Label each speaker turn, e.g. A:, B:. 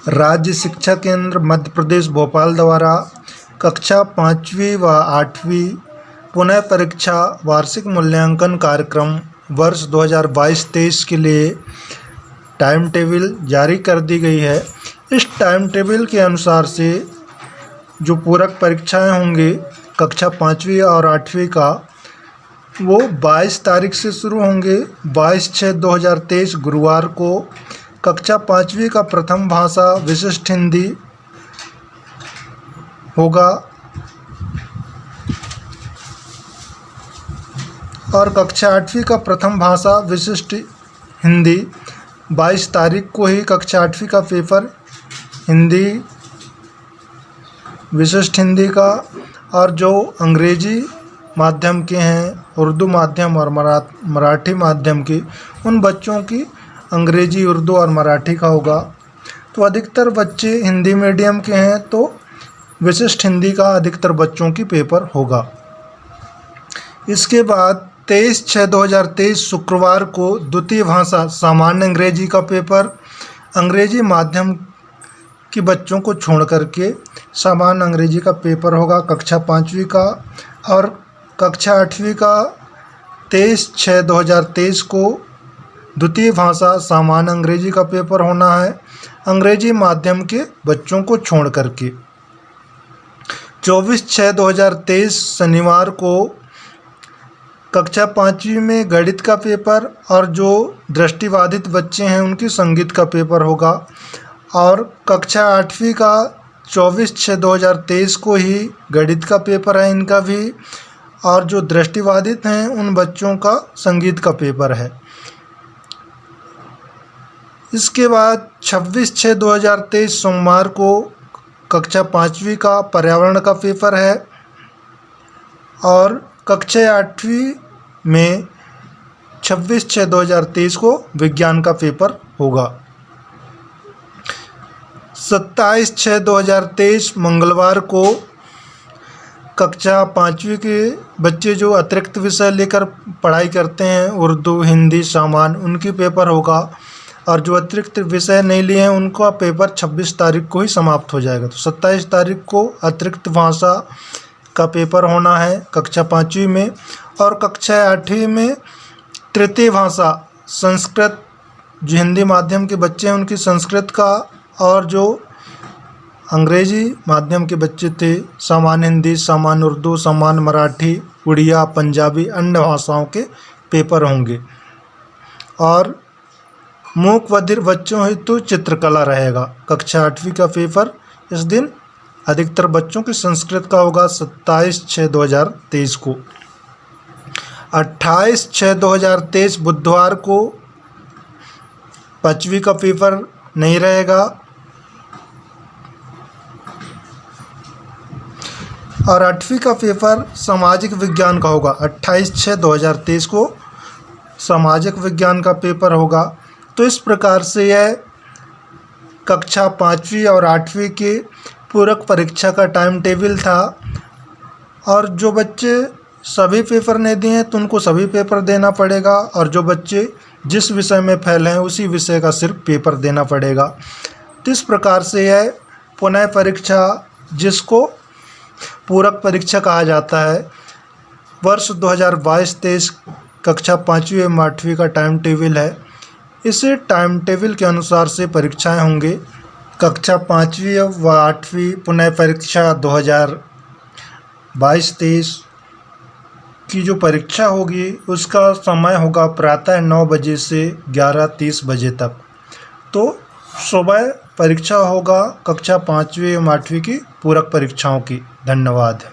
A: राज्य शिक्षा केंद्र मध्य प्रदेश भोपाल द्वारा कक्षा 5वीं व 8वीं पुनः परीक्षा वार्षिक मूल्यांकन कार्यक्रम वर्ष 2022-23 के लिए टाइम टेबल जारी कर दी गई है। इस टाइम टेबल के अनुसार से जो पूरक परीक्षाएं होंगी कक्षा 5वीं और 8वीं का, वो 22 तारीख से शुरू होंगे। 22/6/2023 गुरुवार को कक्षा 5वीं का प्रथम भाषा विशिष्ट हिंदी होगा और कक्षा 8वीं का प्रथम भाषा विशिष्ट हिंदी 22 तारीख को ही कक्षा 8वीं का पेपर हिंदी विशिष्ट हिंदी का, और जो अंग्रेजी माध्यम के हैं, उर्दू माध्यम और मराठी माध्यम की, उन बच्चों की अंग्रेजी, उर्दू और मराठी का होगा। तो अधिकतर बच्चे हिंदी मीडियम के हैं तो विशिष्ट हिंदी का अधिकतर बच्चों की पेपर होगा। इसके बाद 23/6/2023 शुक्रवार को द्वितीय भाषा सामान्य अंग्रेजी का पेपर अंग्रेजी माध्यम के बच्चों को छोड़ करके सामान्य अंग्रेजी का पेपर होगा कक्षा 5वीं का, और कक्षा 8वीं का 23/6/2023 को द्वितीय भाषा सामान्य अंग्रेजी का पेपर होना है अंग्रेजी माध्यम के बच्चों को छोड़ करके। 24/6/2023 शनिवार को कक्षा 5वीं में गणित का पेपर, और जो दृष्टिबाधित बच्चे हैं उनकी संगीत का पेपर होगा। और कक्षा 8वीं का 24/6/2023 को ही गणित का पेपर है इनका भी, और जो दृष्टिबाधित हैं उन बच्चों का संगीत का पेपर है। इसके बाद 26/6/2023 सोमवार को कक्षा 5वीं का पर्यावरण का पेपर है, और कक्षा 8वीं में 26/6/2023 को विज्ञान का पेपर होगा। 27/6/2023 मंगलवार को कक्षा 5वीं के बच्चे जो अतिरिक्त विषय लेकर पढ़ाई करते हैं, उर्दू, हिंदी, सामान्य, उनकी पेपर होगा, और जो अतिरिक्त विषय नहीं लिए हैं उनका पेपर 26 तारीख को ही समाप्त हो जाएगा। तो 27 तारीख को अतिरिक्त भाषा का पेपर होना है कक्षा 5वीं में, और कक्षा 8वीं में तृतीय भाषा संस्कृत, जो हिंदी माध्यम के बच्चे हैं उनकी संस्कृत का, और जो अंग्रेजी माध्यम के बच्चे थे सामान्य हिंदी, सामान्य उर्दू, सामान्य मराठी, उड़िया, पंजाबी, अन्य भाषाओं के पेपर होंगे। और मूक बधिर बच्चों हेतु चित्रकला रहेगा। कक्षा 8वीं का पेपर इस दिन अधिकतर बच्चों की संस्कृत का होगा 27/6/2023 को। 28/6/2023 बुधवार को 5वीं का पेपर नहीं रहेगा, और 8वीं का पेपर सामाजिक विज्ञान का होगा। 28/6/2023 को सामाजिक विज्ञान का पेपर होगा। तो इस प्रकार से यह कक्षा 5वीं और 8वीं के पूरक परीक्षा का टाइम टेबल था, और जो बच्चे सभी पेपर नहीं दिए हैं तो उनको सभी पेपर देना पड़ेगा, और जो बच्चे जिस विषय में फेल हैं उसी विषय का सिर्फ पेपर देना पड़ेगा। तो इस प्रकार से यह पुनः परीक्षा, जिसको पूरक परीक्षा कहा जाता है, वर्ष 2022-23 कक्षा 5वीं एवं 8वीं का टाइम टेबल है। इसी टाइम टेबल के अनुसार से परीक्षाएं होंगे। कक्षा 5वीं व 8वीं पुनः परीक्षा 2022-23 की जो परीक्षा होगी उसका समय होगा प्रातः 9 बजे से 11:30 बजे तक। तो सुबह परीक्षा होगा कक्षा 5वीं एवं 8वीं की पूरक परीक्षाओं की। धन्यवाद।